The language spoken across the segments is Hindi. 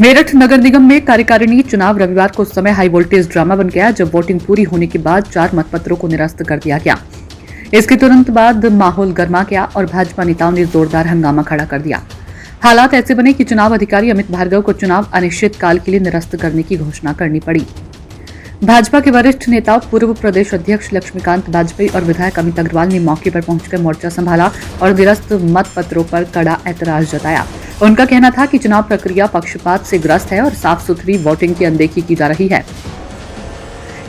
मेरठ नगर निगम में कार्यकारिणी चुनाव रविवार को उस समय हाई वोल्टेज ड्रामा बन गया जब वोटिंग पूरी होने के बाद 4 मतपत्रों को निरस्त कर दिया गया। इसके तुरंत बाद माहौल गर्मा गया और भाजपा नेताओं ने जोरदार हंगामा खड़ा कर दिया। हालात ऐसे बने कि चुनाव अधिकारी अमित भार्गव को चुनाव अनिश्चितकाल के लिए निरस्त करने की घोषणा करनी पड़ी। भाजपा के वरिष्ठ नेताओं पूर्व प्रदेश अध्यक्ष लक्ष्मीकांत वाजपेयी और विधायक अमित अग्रवाल ने मौके पर पहुंचकर मोर्चा संभाला और निरस्त मतपत्रों पर कड़ा ऐतराज जताया। उनका कहना था कि चुनाव प्रक्रिया पक्षपात से ग्रस्त है और साफ सुथरी वोटिंग की अनदेखी की जा रही है।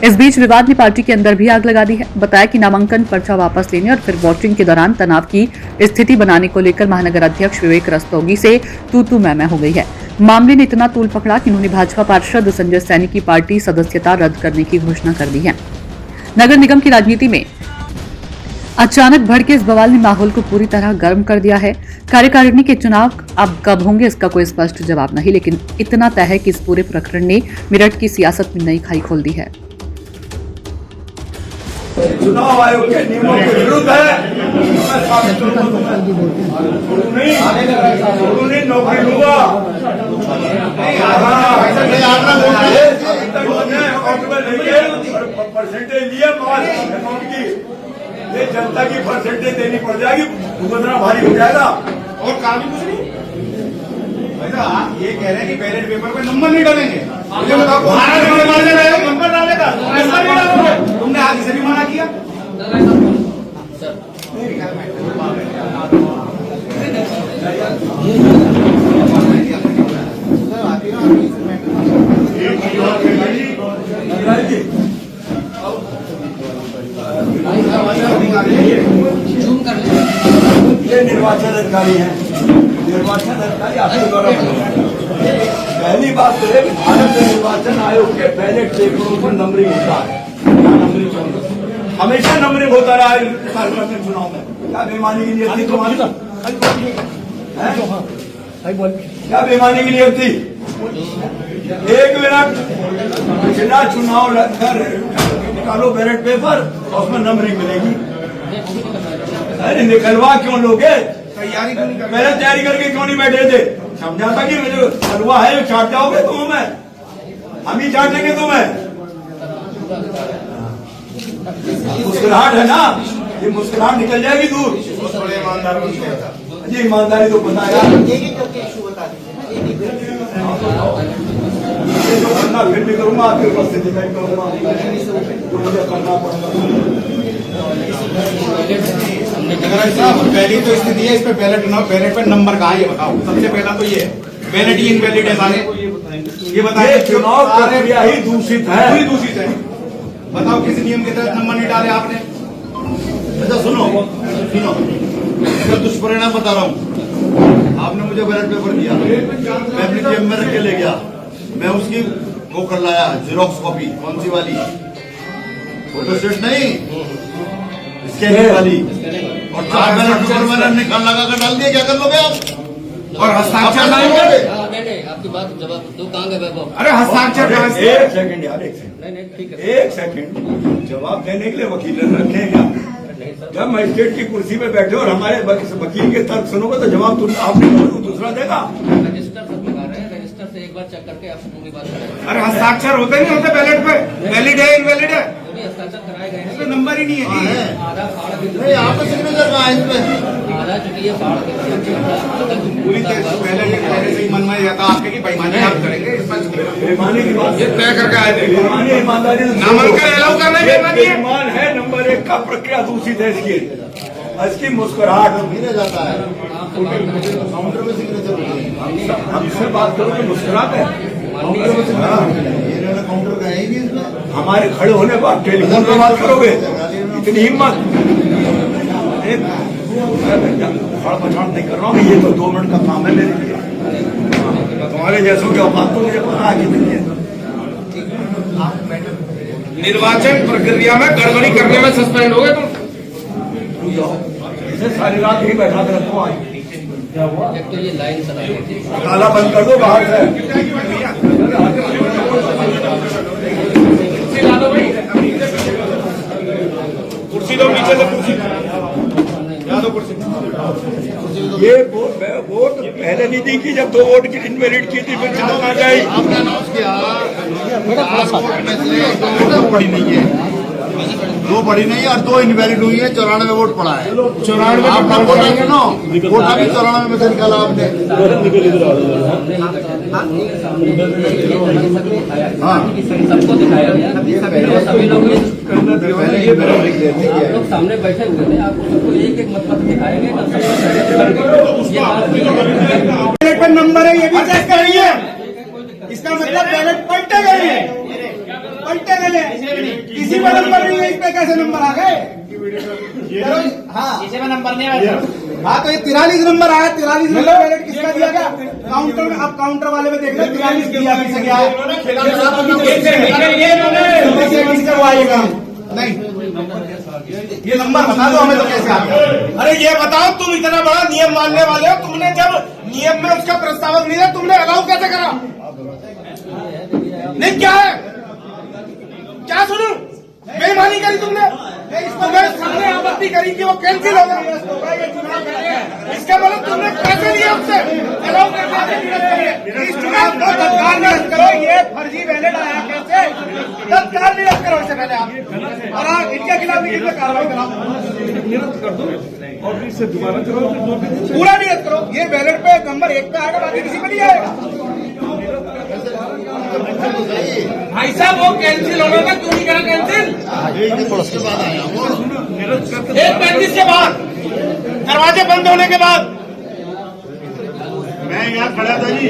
इस बीच विवाद ने पार्टी के अंदर भी आग लगा दी है। बताया कि नामांकन पर्चा वापस लेने और फिर वोटिंग के दौरान तनाव की स्थिति बनाने को लेकर महानगर अध्यक्ष विवेक रस्तोगी से तू मैं हो गई है। मामले ने इतना तूल पकड़ा कि उन्होंने भाजपा पार्षद संजय सैनी की पार्टी सदस्यता रद्द करने की घोषणा कर दी है। नगर निगम की राजनीति में अचानक भड़के इस बवाल ने माहौल को पूरी तरह गर्म कर दिया है। कार्यकारिणी के चुनाव अब कब होंगे इसका कोई स्पष्ट जवाब नहीं, लेकिन इतना तय है कि इस पूरे प्रकरण ने मेरठ की सियासत में नई खाई खोल दी है। चुनाव आयोग के नियमों के विरुद्ध है। उन्होंने नौकरी लूंगा परसेंटेज लिए अकाउंट की, ये जनता की परसेंटेज देनी पड़ जाएगी, भुगतना भारी हो जाएगा। और काम ही कुछ नहीं। आप ये कह रहे हैं कि बैलेट पेपर पे नंबर नहीं डालेंगे, मुझे बताओ नंबर डालेगा, नंबर नहीं डालोगे। तुमने आगे से भी मना किया। ये निर्वाचन अधिकारी हैं, निर्वाचन अधिकारी आपके द्वारा पहली बात तो है कि भारत निर्वाचन आयोग के बैलेट पेपरों पर नंबरिंग होता है। हमेशा नंबरिंग होता रहा है सार्वजनिक चुनाव में। क्या बेईमानी की नियत थी तुम्हारी? क्या बेईमानी की नियत थी? एक मिनट, पिछला चुनाव कर निकालो बैलेट पेपर और उसमें नंबरिंग मिलेगी। अरे निकलवा क्यों लोगे? तैयारी क्यों नहीं कर? पहले तैयारी करके क्यों नहीं बैठे थे? समझा था कि मुझे हलवा है जो चाट जाओगे तुम, मैं हम ही चाट लेंगे तुम्हें। मुस्कुराहट है ना, ये मुस्कुराहट निकल जाएगी दूर। थोड़े ईमानदार जी ईमानदारी तो पता है यार, ये जो करना फिर भी करूंगा, आपकी उपस्थिति में करूंगा जो मुझे करना पड़ेगा। पहली तो स्थिति है, इस पे बैलेट पे नंबर कहाँ है ये बताओ। सबसे पहला तो ये बैलेट ही इनवैलिड है सारे। ये बताइए, चुनाव प्रक्रिया ही दूषित है, पूरी दूषित है। बताओ किस नियम के तहत नंबर नहीं डाले आपने? अच्छा सुनो, मैं दुष्परिणाम बता रहा हूँ। आपने मुझे बैलेट पेपर दिया, मैं अपनी जेब में रख के ले गया, मैं उसकी वो कर लाया जीरोक्स कॉपी। कौन सी वाली? फोटोस्टेट नहीं, स्कैनिंग वाली। और 4 बैलेट पेपर मैंने निकाल लगा कर डाल दिया। क्या कर लोगे आप? और हस्ताक्षर लाएंगे? नहीं, आपकी बात जवाब दो। कहाँ गए वैभव? अरे हस्ताक्षर एक सेकंड यार, एक सेकंड, नहीं ठीक है। एक सेकंड। जवाब देने के लिए वकील रखे क्या? जब मजिस्ट्रेट की कुर्सी पे बैठे और हमारे वकील के तर्क सुनोगे तो जवाब तुम आपने दूसरा देगा। रजिस्टर सब लगा रहे हैं, रजिस्टर से एक बार चेक करके आप पूरी बात करें। अरे हस्ताक्षर होते नहीं होते बैलेट पे? वैलिड है इनवैलिड है? हस्ताक्षर कराए गए इसमें नंबर ही नहीं है। आधा फाड़ नहीं, आपका सिग्नेचर कहाँ है इस पे? आधा चुकी है फाड़ पूरी पहले से ही मन में रहता आपके की बेईमानी आप करेंगे। बेईमानी की बात ये तय करके आए थे। बेईमानी ईमानदारी नामांकन अलाउ करना बेईमानी है। बेईमान है। नंबर 1 का प्रक्रिया दूषित है इसकी मुस्कुराहट मिले जाता है काउंटर में सिग्नेचर होते हैं। हमसे बात करो तो मुस्कुराते हैं। ये काउंटर का है ही नहीं इसमें। हमारे खड़े होने पर आप टेलीफोन पर बात करोगे? इतनी हिम्मत? फड़ पछाड़ नहीं कर रहा हूँ, ये तो 2 मिनट का काम है मेरे लिए। तुम्हारे जैसों के औकात तो मुझे पता है कितनी है। निर्वाचन प्रक्रिया में गड़बड़ी करने में सस्पेंड हो गए तुम। इसे सारी रात ही बैठा कर रखो। आज एक तो ये लाइन चला रही थी। ताला बंद कर दो बाहर से। कुर्सी दो, पीछे से कुर्सी। ये वोट पहले नहीं दी कि जब 2 वोट की इनवैलिड की थी फिर चुनाव आ गई। आपने अनाउंस किया आज वोट में से 2 पड़ी नहीं है, 2 पड़ी नहीं है और 2 इनवैलिड हुई है, 94 वोट पड़ा है। 94 आपका वोट है ना, वोट अभी 94 में से निकाला आपने। हाँ सबको दिखाया गया, सभी लोग आप लोग सामने बैठे हुए थे, आपको सबको एक मतपत्र दिखाया गया। बैलेट पर नंबर है ये भी चेक करिए, इसका मतलब बैलेट पलटे गए हैं, पलटे गए हैं, किसी में नंबर नहीं है, इस पे कैसे नंबर आ गए? हाँ किसी में नंबर नहीं आया। हाँ तो ये 43 नंबर आया, 43 नंबर बैलेट किसका दिया गया? काउंटर में, आप काउंटर वाले में देख लो 43 दिया किससे गया है? नहीं ये नंबर बता दो हमें तो कैसे आ गया? अरे ये बताओ, तुम इतना बड़ा नियम मानने वाले हो, तुमने जब नियम में उसका प्रस्तावक नहीं है, तुमने अलाउ कैसे करा? नहीं क्या है, क्या सुनू? बेईमानी करी तुमने, इसको मेरे सामने आपत्ति करी कि वो कैंसिल होगा, इसका मतलब तुमने कैसे लिया उससे अलाउ करके? इस चुनाव को तत्काल निरस्त करो, ये फर्जी बैलेट आया कैसे? तत्काल निरस्त करो इससे पहले आप, और आप इनके खिलाफ भी कार्रवाई कराओ, निरस्त कर दो और इससे दोबारा चलो, पूरा निरस्त करो। ये बैलेट पे नंबर 1 पे आएगा, बाकी किसी पे नहीं आएगा। भाई साहब वो कैंसिल होना था, क्यों नहीं करा कैंसिल? 1:35 के बाद, दरवाजे बंद होने के बाद। मैं यहाँ खड़ा था जी,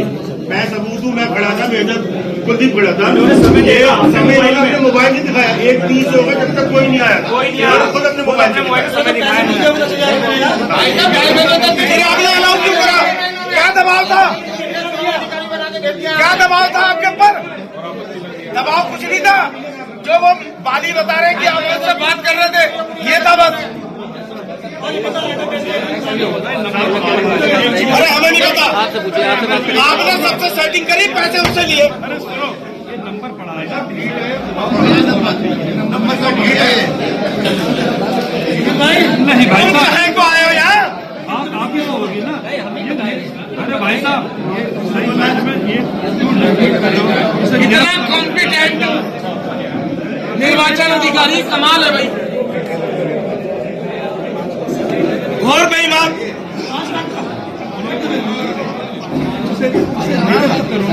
मैं सबूत हूँ, मैं खड़ा था, मेजर कुलदीप खड़ा था, समय आपने मोबाइल नहीं दिखाया, 1:30 हो गया जब तक कोई नहीं आया, खुद अपने मोबाइल समय दिखाया। आपने अलाउ क्यों करा? क्या दबाव था? क्या दबाव था आपके ऊपर? दबाव कुछ नहीं था, जो वो वाली बता रहे कि आप उससे बात कर रहे थे, ये था बस। अरे हमें नहीं पता, आपने सबसे सेटिंग करी, पैसे उससे लिए। नंबर पड़ा है, नंबर का ठीक है। नहीं भाई तुम कहाँ को आए हो यहाँ? आप ही तो होगी ना। अरे भाई साहब इतना कॉम्पिटेंट निर्वाचन अधिकारी, कमाल है भाई, घोर बेईमान।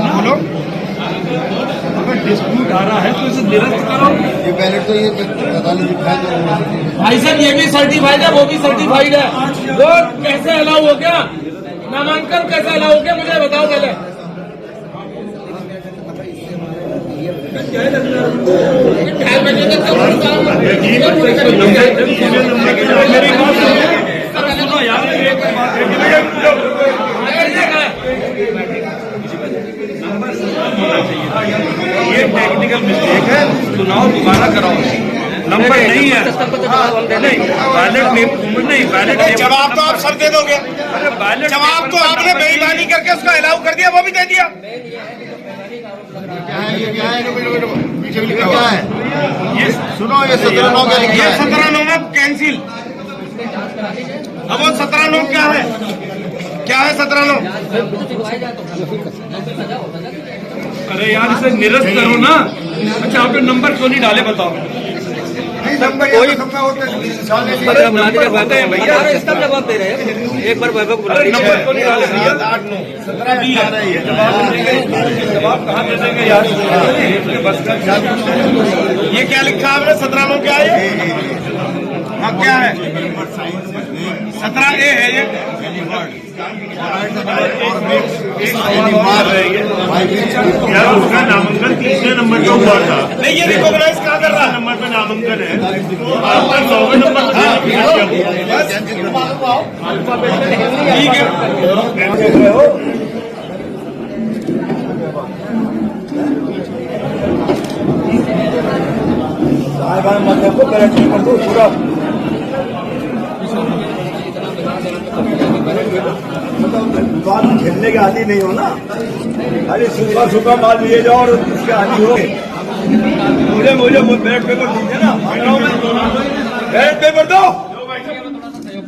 बोलो, अगर डिस्प्यूट आ रहा है तो इसे निरस्त करो। ये बैलेट तो ये अदालत दिखाई दे रहा है। भाई साहब ये भी सर्टिफाइड है, वो भी सर्टिफाइड है, वो कैसे अलाउ हो गया? नामांकन कैसे अलाउ हो गया, मुझे बताओ पहले। सुनो यार, ये टेक्निकल मिस्टेक है, चुनाव दोबारा कराओ। नंबर नहीं है, नहीं बैलेट जवाब तो आप सब दे दोगे, बैलेट जवाब तो आपने बेईमानी करके उसका अलाउ कर दिया, वो भी दे दिया। क्या है ये, क्या है पीछे लिखा क्या है? ये सुनो, ये 17/9 का लिखा ये है। 17/9 में कैंसिल। अब वो 17/9 क्या है? क्या है 17/9? अरे यार इसे निरस्त करो ना। अच्छा आपने नंबर क्यों नहीं डाले बताओ? कोई भैया इसका जवाब दे रहे हैं, एक बार वैभव बुला नंबर क्यों नहीं डाले? जवाब कहाँ दे देंगे यार? ये क्या लिखा आपने? 17/9 क्या है? हाँ क्या है? 17A है ये। यार उसका नामांकन 3 नंबर पे हुआ था। नहीं ये रिकॉग्नाइज कहाँ कर रहा है? नंबर पे नामांकन है, तो आपका 9वें नंबर पे ठीक है। खेलने के आदि नहीं हो ना, अरे सूखा सूखा माल लिए जाओ और उसके आदि हो। मुझे बैलेट पेपर दीजिए ना, बैलेट पेपर दो।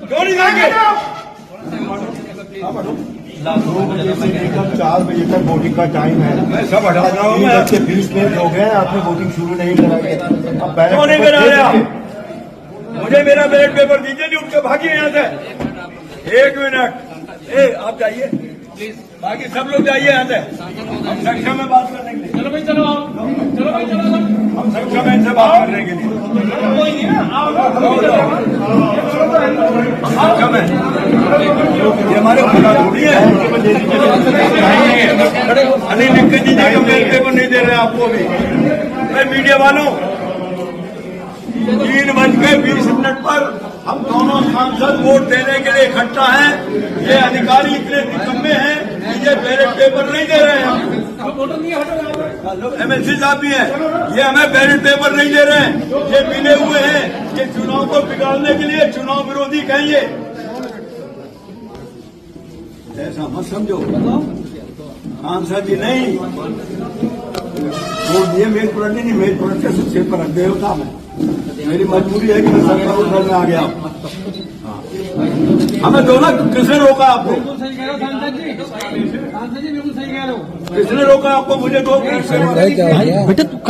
क्यों क्यों नहीं देंगे? 4 बजे तक वोटिंग का टाइम है। मैं सब हटा रहा हूँ। 20 मिनट हो गए, आपने वोटिंग शुरू नहीं कराई। अब बैलेट क्यों नहीं पेपर कराया? दे दीजिए। मुझे मेरा बैलेट पेपर दीजिए, नहीं उठ के भागिए यहाँ से। 1 मिनट, आप जाइए, बाकी सब लोग जाइए यहाँ से। हम संख्या में बात करने के लिए, चलो भाई चलो आओ, चलो भाई चलो हम संख्या में इनसे बात करने के लिए कोई नहीं है, आओ संख्या में। ये हमारे खुदा थोड़ी है। अनिल लिख जी का बैलेट पेपर नहीं दे रहे आपको भी। मैं मीडिया वालों, 3:20 पर हम दोनों सांसद वोट देने के लिए इकट्ठा हैं। ये अधिकारी इतने निकम्मे हैं कि ये बैलेट पेपर नहीं दे रहे हैं। MLC साहब भी हैं, ये हमें बैलेट पेपर नहीं दे रहे हैं। ये मिले हुए हैं, ये चुनाव को बिगाड़ने के लिए चुनाव विरोधी कहिए। ऐसा मत समझो, सांसद जी नहीं वोट दिए। मेल पलट नहीं, मेल पलट के सिर पर रख दे होता मैं। मेरी मजबूरी है कि मैं सरकार उठा में आ गया। हमें दो ना, किसने रोका आपको? सही कह रहे हो सांसद जी बिल्कुल सही कह रहे हो। किसने रोका आपको? मुझे 2 मिनट से